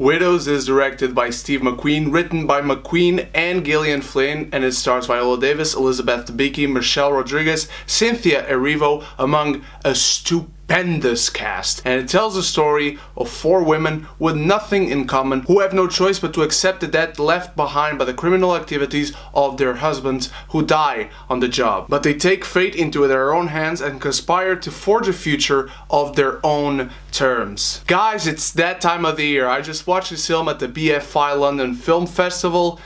Widows is directed by Steve McQueen, written by McQueen and Gillian Flynn, and it stars Viola Davis, Elizabeth Debicki, Michelle Rodriguez, Cynthia Erivo, among a stupendous cast. And it tells the story of 4 women with nothing in common who have no choice but to accept the debt left behind by the criminal activities of their husbands who die on the job. But they take fate into their own hands and conspire to forge a future of their own terms. Guys, it's that time of the year. I just watched this film at the BFI London Film Festival,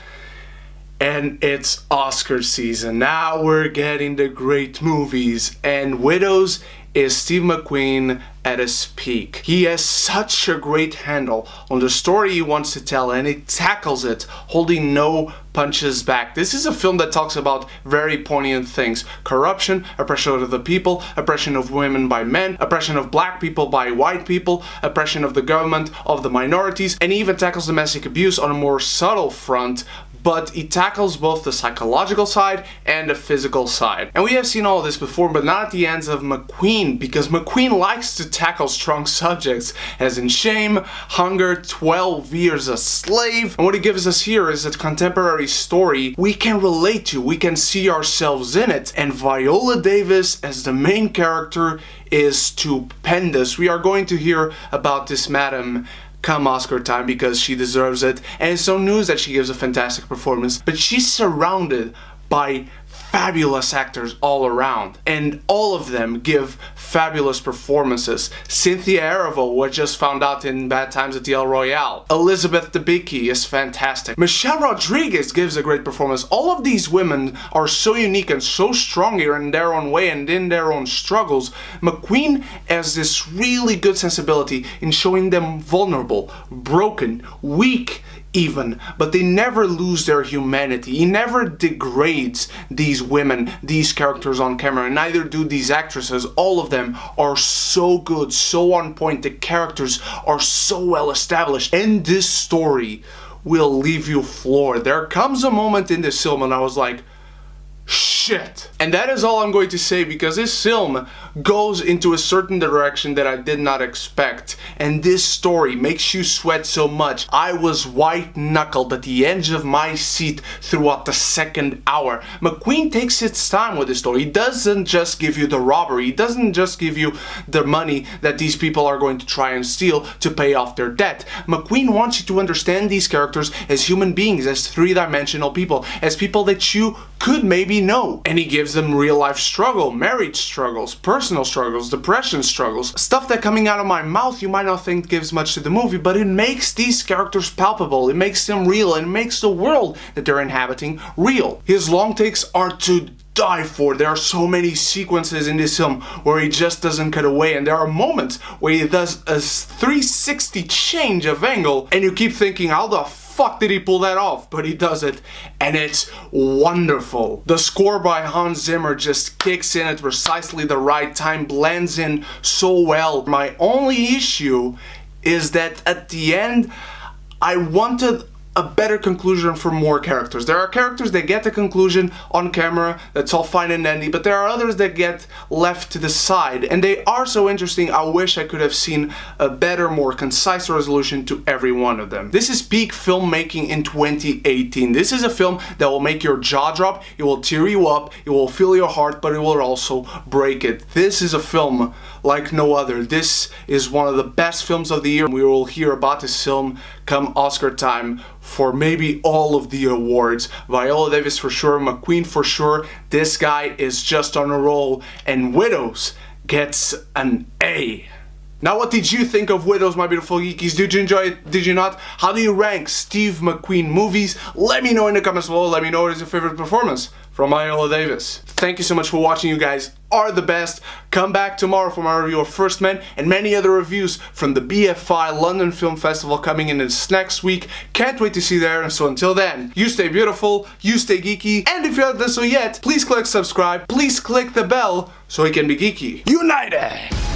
and it's Oscar season. Now we're getting the great movies, and Widows is Steve McQueen at his peak. He has such a great handle on the story he wants to tell, and he tackles it holding no punches back. This is a film that talks about very poignant things: corruption, oppression of the people, oppression of women by men, oppression of black people by white people, oppression of the government of the minorities, and he even tackles domestic abuse on a more subtle front, but he tackles both the psychological side and the physical side. And we have seen all this before, but not at the hands of McQueen, because McQueen likes to tackle strong subjects, as in shame, hunger, 12 years a slave. And what he gives us here is a contemporary story we can relate to, we can see ourselves in it. And Viola Davis as the main character is stupendous. We are going to hear about this madam come Oscar time because she deserves it, and it's no news that she gives a fantastic performance, but she's surrounded by fabulous actors all around, and all of them give fabulous performances. Cynthia Erivo, who I just found out in Bad Times at the El Royale. Elizabeth Debicki is fantastic. Michelle Rodriguez gives a great performance. All of these women are so unique and so strong here in their own way and in their own struggles. McQueen has this really good sensibility in showing them vulnerable, broken, weak even, but they never lose their humanity. He never degrades these women, these characters on camera, and neither do these actresses. All of them are so good, so on point. The characters are so well established, and this story will leave you floored. There comes a moment in this film and I was like, shit. And that is all I'm going to say, because this film goes into a certain direction that I did not expect, and this story makes you sweat so much. I was white-knuckled at the edge of my seat throughout the second hour. McQueen takes its time with this story. He doesn't just give you the robbery, he doesn't just give you the money that these people are going to try and steal to pay off their debt. McQueen wants you to understand these characters as human beings, as three-dimensional people, as people that you could maybe know. And he gives them real life struggle, marriage struggles, personal struggles, depression struggles, stuff that coming out of my mouth you might not think gives much to the movie, but it makes these characters palpable, it makes them real, and it makes the world that they're inhabiting real. His long takes are to die for. There are so many sequences in this film where he just doesn't cut away, and there are moments where he does a 360 change of angle and you keep thinking, how the fuck did he pull that off? But he does it, and it's wonderful. The score by Hans Zimmer just kicks in at precisely the right time, blends in so well. My only issue is that at the end I wanted a better conclusion for more characters. There are characters that get the conclusion on camera, that's all fine and dandy, but there are others that get left to the side, and they are so interesting. I wish I could have seen a better, more concise resolution to every one of them. This is peak filmmaking in 2018. This is a film that will make your jaw drop, it will tear you up, it will fill your heart, but it will also break it. This is a film like no other. This is one of the best films of the year. We will hear about this film come Oscar time for maybe all of the awards. Viola Davis for sure, McQueen for sure. This guy is just on a roll, and Widows gets an A. Now, what did you think of Widows, my beautiful geekies? Did you enjoy it? Did you not? How do you rank Steve McQueen movies? Let me know in the comments below. Let me know what is your favorite performance from Viola Davis. Thank you so much for watching. You guys are the best. Come back tomorrow for my review of First Man and many other reviews from the BFI London Film Festival coming in this next week. Can't wait to see you there. And so until then, you stay beautiful, you stay geeky, and if you haven't done so yet, please click subscribe, please click the bell so we can be geeky united.